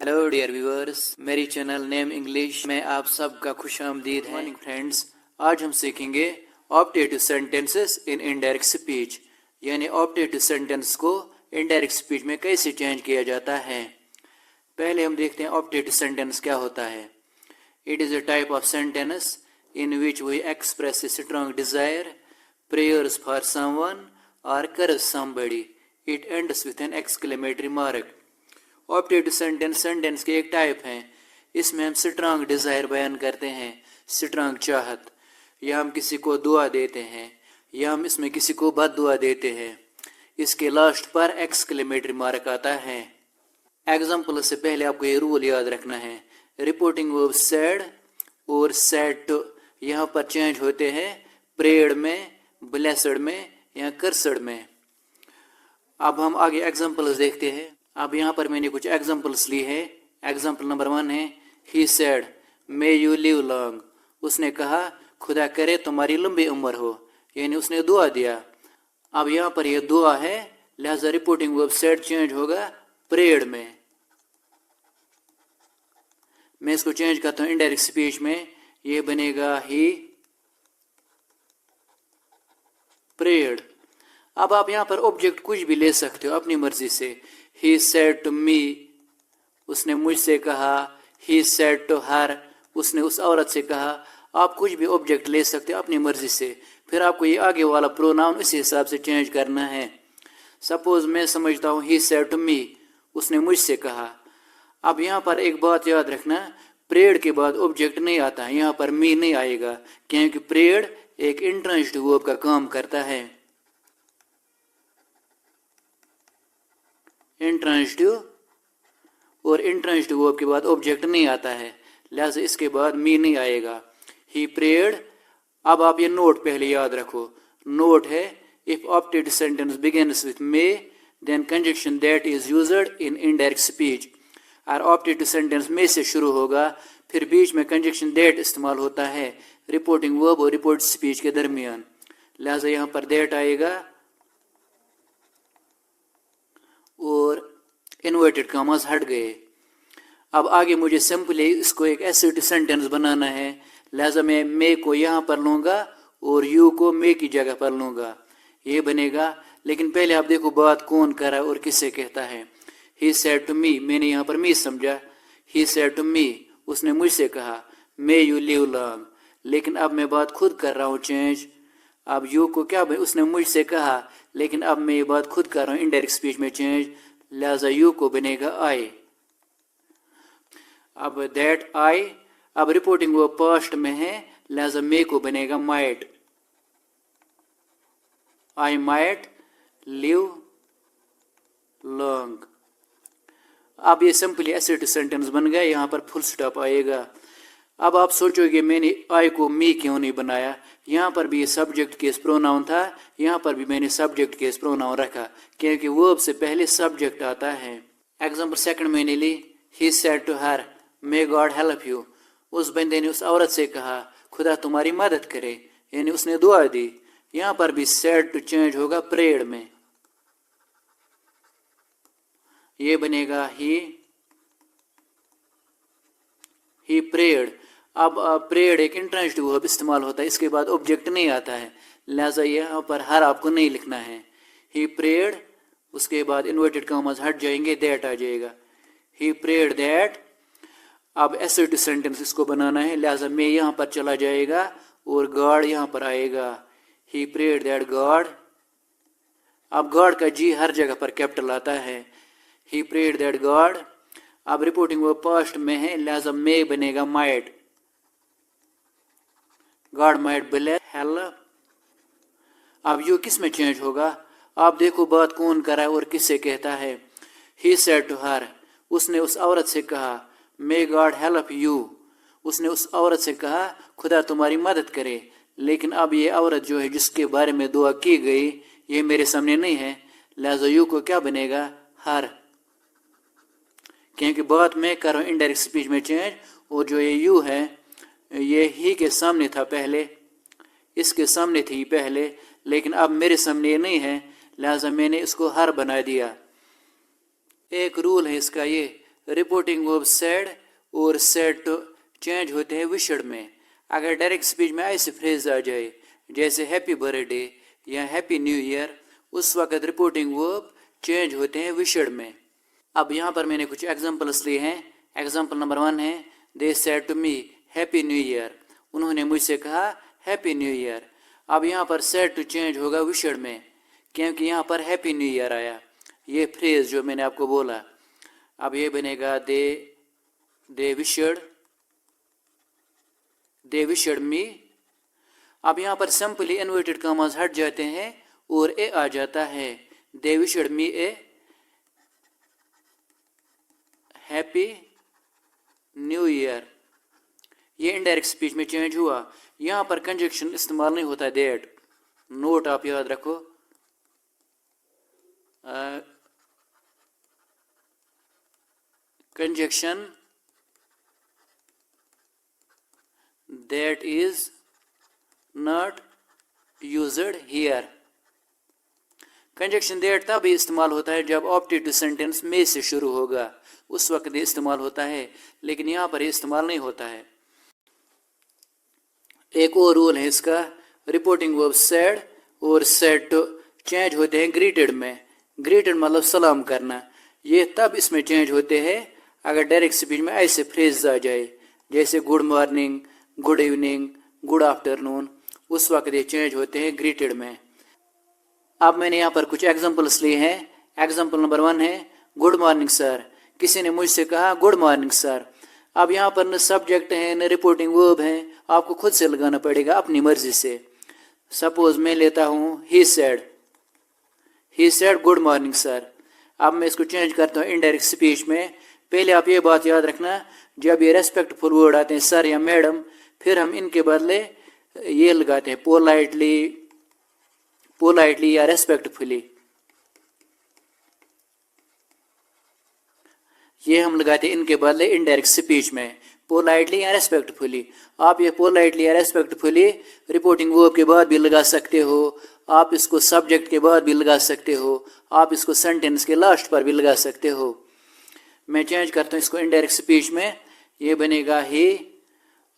Hello dear viewers, मेरी channel name English में आप सबका खुश आमदीद है। मॉर्निंग फ्रेंड्स, आज हम सीखेंगे ऑप्टेटिव सेंटेंसेस इन इनडायरेक्ट स्पीच, यानी ऑप्टेटिव सेंटेंस को इनडायरेक्ट स्पीच में कैसे चेंज किया जाता है। पहले हम देखते हैं ऑप्टेटिव सेंटेंस क्या होता है। It is a type of sentence in which we express a strong desire, prayers for someone और curse somebody. It ends with an exclamatory mark. Optative sentence के एक टाइप है। इसमें हम स्ट्रांग डिज़ायर बयान करते हैं, स्ट्रांग चाहत, या हम किसी को दुआ देते हैं, या हम इसमें किसी को बद दुआ देते हैं। इसके लास्ट पर एक्सक्लेमेटरी मार्क आता है। एग्जाम्पल से पहले आपको ये रूल याद रखना है। रिपोर्टिंग वर्ब सैड और सैड टू यहाँ पर चेंज होते हैं प्रेयर्ड में, ब्लेसड में या कर्सड में। अब हम आगे एग्जाम्पल्स देखते हैं। अब यहाँ पर मैंने कुछ एग्जाम्पल्स ली है। एग्जाम्पल नंबर 1 है, he said may you live long. उसने कहा खुदा करे तुम्हारी लंबी उम्र हो, यानी उसने दुआ दिया। अब यहाँ पर यह दुआ है, लिहाजा रिपोर्टिंग वर्ब सेड चेंज होगा प्रेयर्ड में। मैं इसको चेंज करता हूँ इनडायरेक्ट स्पीच में, ये बनेगा ही प्रेयर्ड। अब आप यहाँ पर ऑब्जेक्ट कुछ भी ले सकते हो अपनी मर्जी से। He said to me, उसने मुझसे कहा। He said to her, उसने उस औरत से कहा। आप कुछ भी ऑब्जेक्ट ले सकते हो अपनी मर्जी से, फिर आपको ये आगे वाला प्रोनाउन इसी हिसाब से चेंज करना है। सपोज मैं समझता हूँ he said to me, उसने मुझसे कहा। अब यहाँ पर एक बात याद रखना, प्रेयर्ड के बाद ऑब्जेक्ट नहीं आता है, यहाँ पर मी नहीं आएगा, क्योंकि प्रेयर्ड एक इंट्रांजिटिव वर्ब का काम करता है। इंट्रांजिटिव और इंट्रांजिटिव वर्ब के बाद ऑब्जेक्ट नहीं आता है, लिहाजा इसके बाद मी नहीं आएगा। ही प्रेयर्ड। अब आप ये नोट पहले याद रखो। नोट है, if optative sentence begins with may then conjunction that is used in indirect speech. और ऑप्टेटिव सेंटेंस मे से शुरू होगा, फिर बीच में कंजक्शन दैट इस्तेमाल होता है रिपोर्टिंग वर्ब और रिपोर्ट स्पीच के दरमियान, लिहाजा यहाँ पर दैट आएगा और इन्वर्टेड कॉमास हट गए। अब आगे मुझे सिंपली इसको एक एसर्टिव सेंटेंस बनाना है, लिहाजा मैं मे को यहाँ पर लूँगा और यू को मे की जगह पर लूँगा, ये बनेगा। लेकिन पहले आप देखो बात कौन कर रहा है और किससे कहता है। ही सेड टू मी, मैंने यहाँ पर मी समझा। ही सेड टू मी, उसने मुझसे कहा। मे यू लिव लॉन्ग, लेकिन अब मैं बात खुद कर रहा हूँ चेंज। अब यू को क्या, उसने मुझसे कहा, लेकिन अब मैं ये बात खुद कर रहा हूँ इनडायरेक्ट स्पीच में चेंज, लिहाजा यू को बनेगा आई। अब दैट आई, अब रिपोर्टिंग वो पास्ट में है, लिहाजा मे को बनेगा might. I might live long. अब ये सिंपली एसर्टिव सेंटेंस बन गया, यहाँ पर फुल स्टॉप आएगा। अब आप सोचोगे मैंने आई को मी क्यों नहीं बनाया, यहाँ पर भी ये सब्जेक्ट केस प्रोनाउन था, यहाँ पर भी मैंने सब्जेक्ट केस प्रोनाउन रखा, क्योंकि वर्ब से पहले सब्जेक्ट आता है। एग्जाम्पल सेकंड मैंने ली, he said to her may God help you. उस बंदे ने उस औरत से कहा खुदा तुम्हारी मदद करे, यानी उसने दुआ दी। यहाँ पर भी सेड टू चेंज होगा प्रेयर्ड में, ये बनेगा ही प्रेयर्ड। अब प्रेयर्ड एक इंट्रांजिटिव वर्ब इस्तेमाल होता है, इसके बाद ऑब्जेक्ट नहीं आता है, लिहाजा यहाँ पर हर आपको नहीं लिखना है। ही प्रेयर्ड, उसके बाद इन्वर्टेड कॉमास हट जाएंगे, दैट आ जाएगा। ही प्रेयर्ड दैट। अब एसर्टिव सेंटेंस इसको बनाना है, लिहाजा मैं यहाँ पर चला जाएगा और गॉड यहाँ पर आएगा। ही प्रेयर्ड दैट गॉड। अब गॉड का जी हर जगह पर कैपिटल आता है। ही प्रेयर्ड दैट गॉड। अब रिपोर्टिंग वो पास्ट में है, लिहाजा मे बनेगा might. God might bless help. अब यू किस में चेंज होगा, आप देखो बात कौन कर रहा है और किससे कहता है। ही सेड टू हर, उसने उस औरत से कहा। मे गॉड हेल्प यू, उसने उस औरत से कहा खुदा तुम्हारी मदद करे। लेकिन अब ये औरत जो है जिसके बारे में दुआ की गई, ये मेरे सामने नहीं है, लिहाजा यू को क्या बनेगा, हर, क्योंकि बात मैं कर रहा हूँ इनडायरेक्ट स्पीच में चेंज। और जो ये यू है ये ही के सामने था पहले, इसके सामने थी पहले, लेकिन अब मेरे सामने ये नहीं है, लिहाजा मैंने इसको हर बना दिया। एक रूल है इसका, ये रिपोर्टिंग वर्ब सैड और सैड टू चेंज होते हैं विशड में। अगर डायरेक्ट स्पीच में ऐसे फ्रेज आ जाए जैसे हैप्पी बर्थडे या हैप्पी न्यू ईयर, उस वक्त रिपोर्टिंग वर्ब चेंज होते हैं विशड में। अब यहाँ पर मैंने कुछ एग्जांपल्स लिए हैं। एग्जांपल नंबर 1 है, they said to me happy new year, उन्होंने मुझसे कहा हैप्पी न्यू ईयर। अब यहाँ पर सेड टू चेंज होगा विशड में क्योंकि यहाँ पर हैप्पी न्यू ईयर आया, ये फ्रेज जो मैंने आपको बोला। अब ये बनेगा दे विशड मी। अब यहाँ पर सिंपली इन्वर्टेड कॉमास हट जाते हैं और ए आ जाता है, दे विशड मी ए हैप्पी न्यू ईयर। ये इनडायरेक्ट स्पीच में चेंज हुआ। यहाँ पर कंजक्शन इस्तेमाल नहीं होता दैट, नोट आप याद रखो। Conjunction that is not used here. Conjunction that तब इस्तेमाल होता है जब ऑब्जेक्टिव सेंटेंस में से शुरू होगा, उस वक्त ये इस्तेमाल होता है, लेकिन यहाँ पर ये इस्तेमाल नहीं होता है। एक और रूल है इसका, रिपोर्टिंग वर्ब सैड और सैड टू चेंज होते हैं ग्रीटेड में। ग्रीटेड मतलब सलाम करना, ये तब इसमें चेंज होते हैं अगर डायरेक्ट स्पीच में ऐसे फ्रेज आ जाए जैसे good morning, good evening, good afternoon, उस वक्त ये चेंज होते हैं ग्रीटेड में। अब मैंने यहाँ पर कुछ एग्जांपल्स लिए हैं। एग्जांपल नंबर 1 है, गुड मॉर्निंग सर, किसी ने मुझसे कहा गुड मॉर्निंग सर। अब यहाँ पर न सब्जेक्ट है न रिपोर्टिंग वर्ब है, आपको खुद से लगाना पड़ेगा अपनी मर्जी से। सपोज मैं लेता हूँ ही सेड गुड मॉर्निंग सर। अब मैं इसको चेंज करता हूँ इनडायरेक्ट स्पीच में। पहले आप ये बात याद रखना, जब ये रेस्पेक्टफुल वर्ड आते हैं सर या मैडम, फिर हम इनके बदले ये लगाते हैं पोलाइटली या रेस्पेक्टफुली, ये हम लगाते हैं इनके बदले इनडायरेक्ट स्पीच में, पोलाइटली या रेस्पेक्टफुली। आप ये पोलाइटली या रेस्पेक्टफुली रिपोर्टिंग वर्ब के बाद भी लगा सकते हो, आप इसको सब्जेक्ट के बाद भी लगा सकते हो, आप इसको सेंटेंस के लास्ट पर भी लगा सकते हो। मैं चेंज करता हूँ इसको इनडायरेक्ट स्पीच में, ये बनेगा ही।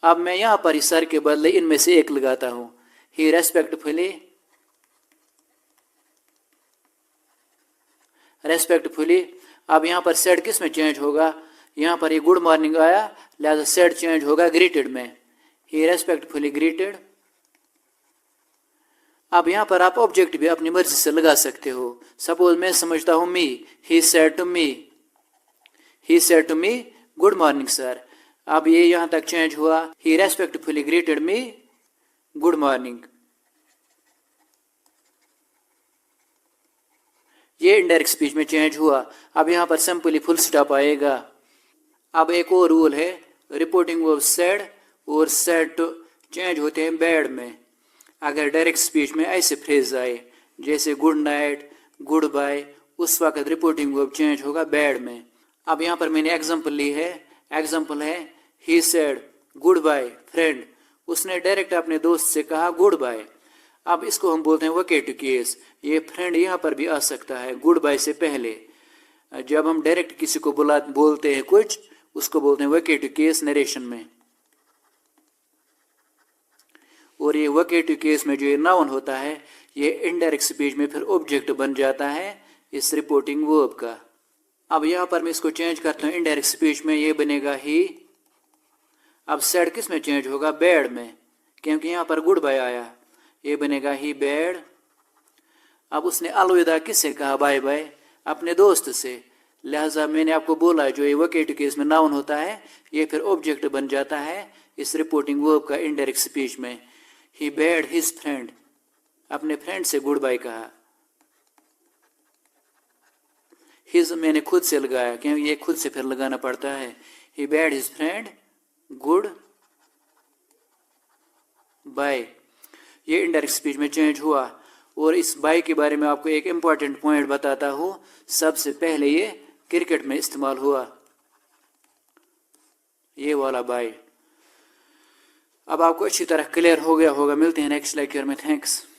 अब मैं यहाँ पर ही सर के बदले इनमें से एक लगाता हूँ, ही रेस्पेक्टफुली। अब यहाँ पर सेड किस में चेंज होगा, यहाँ पर ये गुड मॉर्निंग आया, लिहाजा सेड चेंज होगा ग्रीटेड में, ही रेस्पेक्टफुली ग्रीटेड। अब यहाँ पर आप ऑब्जेक्ट भी अपनी मर्जी से लगा सकते हो। सपोज मैं समझता हूँ me, he said to me good morning sir. अब ये यहाँ तक चेंज हुआ, he respectfully greeted me good morning. ये इनडायरेक्ट स्पीच में चेंज हुआ। अब यहाँ पर सिंपली फुल स्टॉप आएगा। अब एक और रूल है, रिपोर्टिंग वर्ब सैड और सैड टू चेंज होते हैं बैड में। अगर डायरेक्ट स्पीच में ऐसे फ्रेज आए जैसे गुड नाइट, गुड बाय, उस वक्त रिपोर्टिंग वर्ब चेंज होगा बैड में। अब यहाँ पर मैंने एग्जांपल ली है। एग्जांपल है, he said good bye friend, उसने डायरेक्ट अपने दोस्त से कहा गुड बाय। अब इसको हम बोलते हैं वोकेटिव केस। ये फ्रेंड यहाँ पर भी आ सकता है गुड बाय से पहले। जब हम डायरेक्ट किसी को बोलते हैं कुछ, उसको बोलते हैं वोकेटिव केस नरेशन में। और ये वोकेटिव केस में जो ये नाउन होता है, ये इनडायरेक्ट स्पीच में फिर ऑब्जेक्ट बन जाता है इस रिपोर्टिंग वर्ब का। अब यहाँ पर मैं इसको चेंज करता हूँ इनडायरेक्ट स्पीच में, ये बनेगा ही। अब सैड किस में चेंज होगा, बैड में, क्योंकि यहाँ पर गुड बाय आया, ये बनेगा ही बैड। अब उसने अलविदा किससे कहा, बाय बाय, अपने दोस्त से। लिहाजा मैंने आपको बोला जो ये वोकेटिव केस में नाउन होता है, ये फिर ऑब्जेक्ट बन जाता है इस रिपोर्टिंग वर्ब का इनडायरेक्ट स्पीच में। ही बैड हिज फ्रेंड, अपने फ्रेंड से गुड बाय कहा। हिज मैंने खुद से लगाया क्योंकि ये खुद से फिर लगाना पड़ता है। He bade his friend goodbye, ये इनडायरेक्ट स्पीच में चेंज हुआ। और इस बाय के बारे में आपको एक इम्पॉर्टेंट पॉइंट बताता हूँ। सबसे पहले ये क्रिकेट में इस्तेमाल हुआ, ये वाला बाय। अब आपको अच्छी तरह क्लियर हो गया होगा। मिलते हैं नेक्स्ट लेक्चर में। थैंक्स।